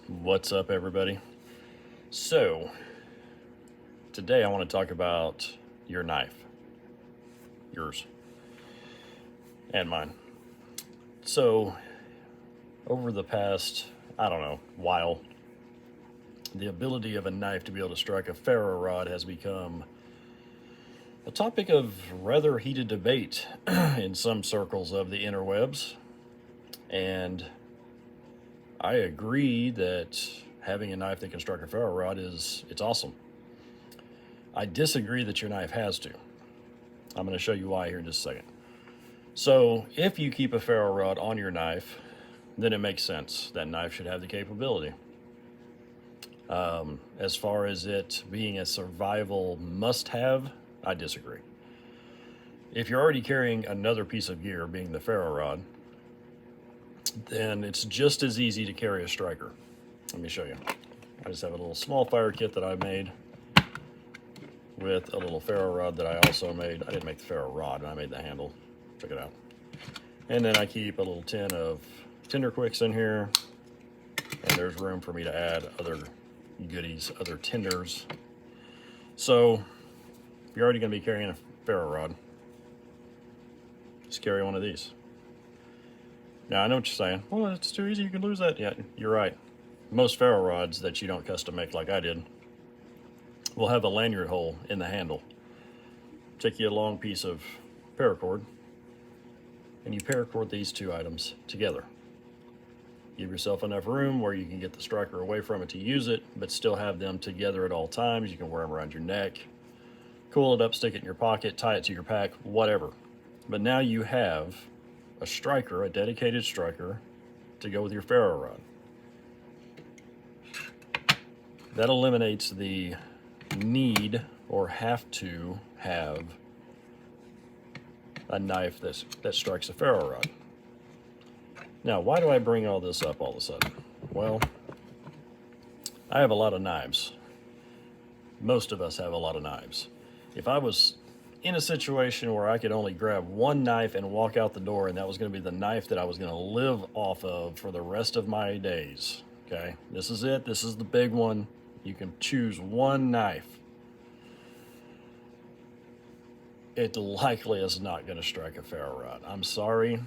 What's up, everybody? So, today I want to talk about your knife, yours and mine. So, over the past, I don't know, while, the ability of a knife to be able to strike a ferro rod has become a topic of rather heated debate in some circles of the interwebs. And I agree that having a knife that can strike a ferro rod it's awesome. I disagree that your knife has to. I'm going to show you why here in just a second. So, if you keep a ferro rod on your knife, then it makes sense. That knife should have the capability. As far as it being a survival must-have, I disagree. If you're already carrying another piece of gear, being the ferro rod, then it's just as easy to carry a striker. Let me show you. I just have a little small fire kit that I made with a little ferro rod that I also made. I didn't make the ferro rod, I made the handle. Check it out. And then I keep a little tin of Tinder Quicks in here, and there's room for me to add other goodies, other tinders. So if you're already going to be carrying a ferro rod, just carry one of these. Now I know what you're saying. Well, it's too easy, you can lose that. Yeah, you're right. Most ferro rods that you don't custom make like I did will have a lanyard hole in the handle. Take you a long piece of paracord, and you paracord these two items together. Give yourself enough room where you can get the striker away from it to use it, but still have them together at all times. You can wear them around your neck, cool it up, stick it in your pocket, tie it to your pack, whatever. But now you have a striker, a dedicated striker, to go with your ferro rod. That eliminates the need or have to have a knife that strikes a ferro rod. Now, why do I bring all this up all of a sudden? Well, I have a lot of knives. Most of us have a lot of knives. If I was in a situation where I could only grab one knife and walk out the door, and that was going to be the knife that I was going to live off of for the rest of my days, okay? This is it. This is the big one. You can choose one knife. It likely is not going to strike a ferro rod. I'm sorry.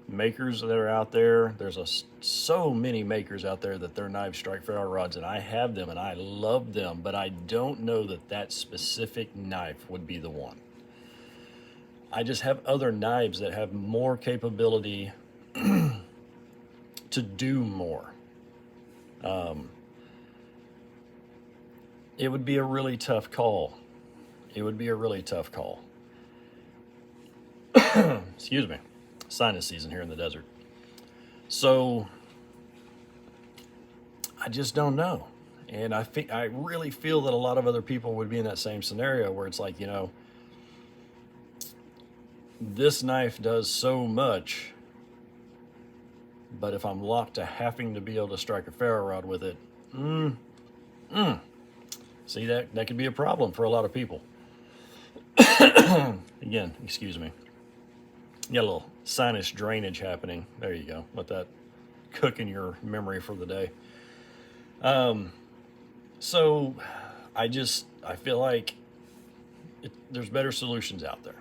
Makers that are out there, there's so many makers out there that their knives strike ferro rods, and I have them and I love them, but I don't know that that specific knife would be the one. I just have other knives that have more capability to do more. It would be a really tough call. It would be a really tough call. Excuse me. Sinus season here in the desert. So I just don't know. And I really feel that a lot of other people would be in that same scenario where it's like, this knife does so much, but if I'm locked to having to be able to strike a ferro rod with it, see, that could be a problem for a lot of people. Again, excuse me. You got a little sinus drainage happening. There you go. Let that cook in your memory for the day. So I feel like there's better solutions out there.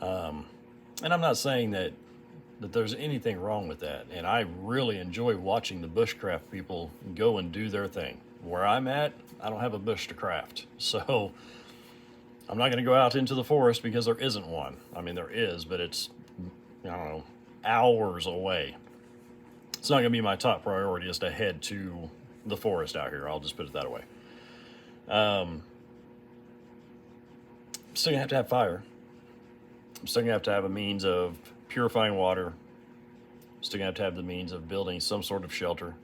And I'm not saying that there's anything wrong with that. And I really enjoy watching the bushcraft people go and do their thing. Where I'm at, I don't have a bush to craft. So I'm not going to go out into the forest because there isn't one. I mean, there is, but it's, I don't know, hours away. It's not going to be my top priority is to head to the forest out here. I'll just put it that way. I'm still going to have fire. I'm still going to have a means of purifying water. I'm still going to have the means of building some sort of shelter.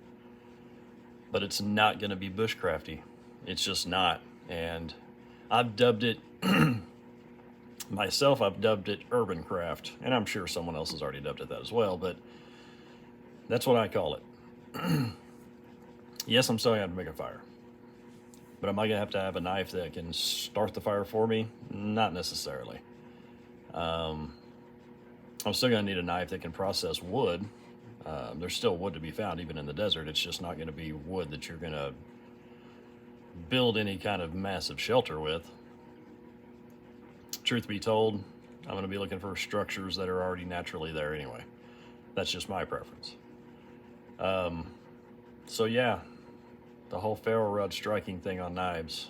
But it's not going to be bushcrafty. It's just not. And I've dubbed it, myself, I've dubbed it urban craft. And I'm sure someone else has already dubbed it that as well, but that's what I call it. Yes, I'm still going to have to make a fire. But am I going to have a knife that can start the fire for me? Not necessarily. I'm still going to need a knife that can process wood There's still wood to be found even in the desert. It's just not going to be wood that you're going to build any kind of massive shelter with. Truth be told, I'm going to be looking for structures that are already naturally there anyway. That's just my preference. So yeah, the whole ferro rod striking thing on knives,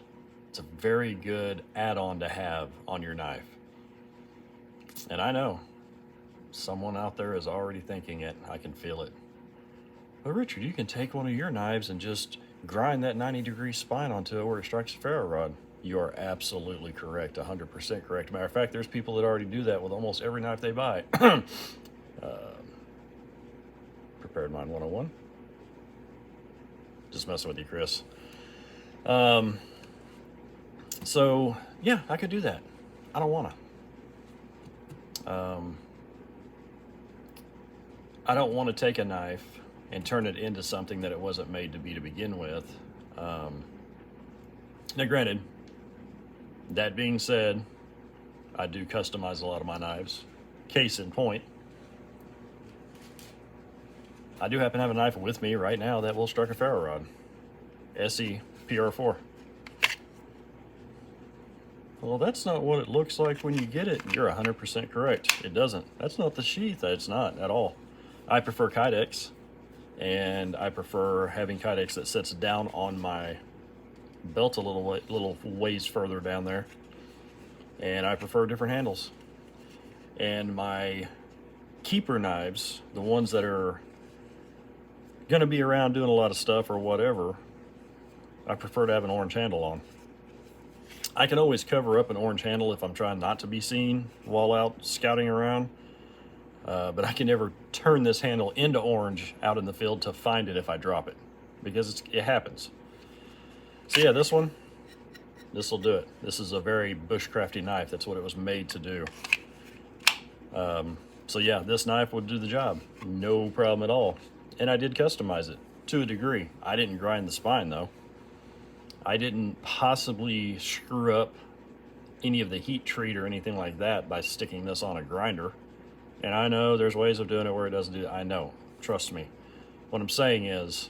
it's a very good add-on to have on your knife. And I know someone out there is already thinking it. I can feel it. But Richard, you can take one of your knives and just grind that 90-degree spine onto it where it strikes a ferro rod. You are absolutely correct, 100% correct. Matter of fact, there's people that already do that with almost every knife they buy. Prepared Mind 101. Just messing with you, Chris. So, yeah, I could do that. I don't want to. I don't want to take a knife and turn it into something that it wasn't made to be to begin with. Now, granted, that being said, I do customize a lot of my knives. Case in point, I do happen to have a knife with me right now that will strike a ferro rod. SE PR4. Well, that's not what it looks like when you get it. You're 100% correct. It doesn't. That's not the sheath. It's not at all. I prefer Kydex, and I prefer having Kydex that sits down on my belt a little ways further down there. And I prefer different handles. And my keeper knives, the ones that are going to be around doing a lot of stuff or whatever, I prefer to have an orange handle on. I can always cover up an orange handle if I'm trying not to be seen while out scouting around, but I can never turn this handle into orange out in the field to find it if I drop it, because it happens. So yeah, this one, this will do it. This is a very bushcrafty knife. That's what it was made to do. So yeah, this knife would do the job. No problem at all. And I did customize it to a degree. I didn't grind the spine though. I didn't possibly screw up any of the heat treat or anything like that by sticking this on a grinder. And I know there's ways of doing it where it doesn't do that. I know, trust me. What I'm saying is,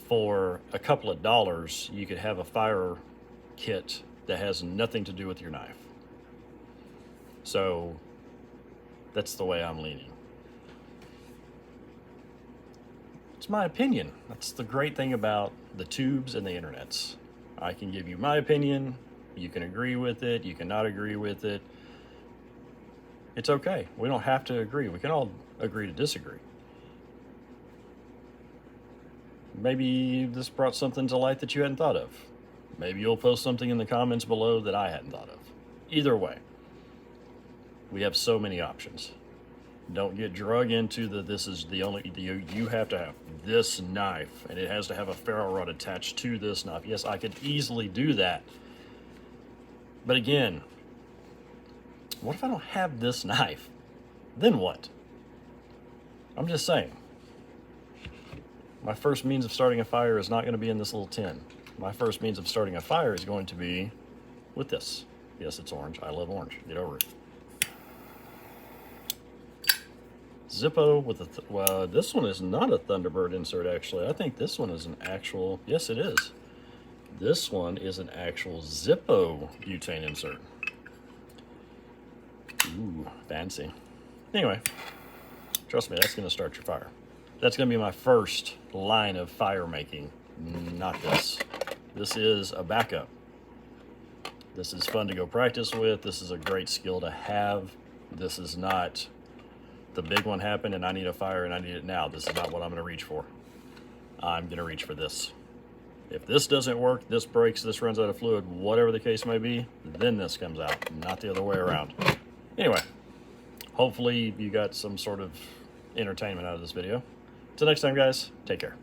for a couple of dollars, you could have a fire kit that has nothing to do with your knife. So that's the way I'm leaning. It's my opinion. That's the great thing about the tubes and the internets. I can give you my opinion. You can agree with it. You cannot agree with it. It's okay. We don't have to agree. We can all agree to disagree. Maybe this brought something to light that you hadn't thought of. Maybe you'll post something in the comments below that I hadn't thought of. Either way, we have so many options. Don't get drug into this is the only, you have to have this knife and it has to have a ferro rod attached to this knife. Yes, I could easily do that. But again, what if I don't have this knife? Then what? I'm just saying. My first means of starting a fire is not going to be in this little tin. My first means of starting a fire is going to be with this. Yes, it's orange. I love orange. Get over it. Zippo with a, this one is not a Thunderbird insert actually. I think this one is an actual, yes it is. This one is an actual Zippo butane insert. Ooh, fancy. Anyway, trust me, that's gonna start your fire. That's gonna be my first line of fire making, not this. This is a backup. This is fun to go practice with. This is a great skill to have. This is not the big one happened and I need a fire and I need it now. This is not what I'm gonna reach for. I'm gonna reach for this. If this doesn't work, this breaks, this runs out of fluid, whatever the case may be, then this comes out, not the other way around. Anyway, hopefully you got some sort of entertainment out of this video. Until next time, guys, take care.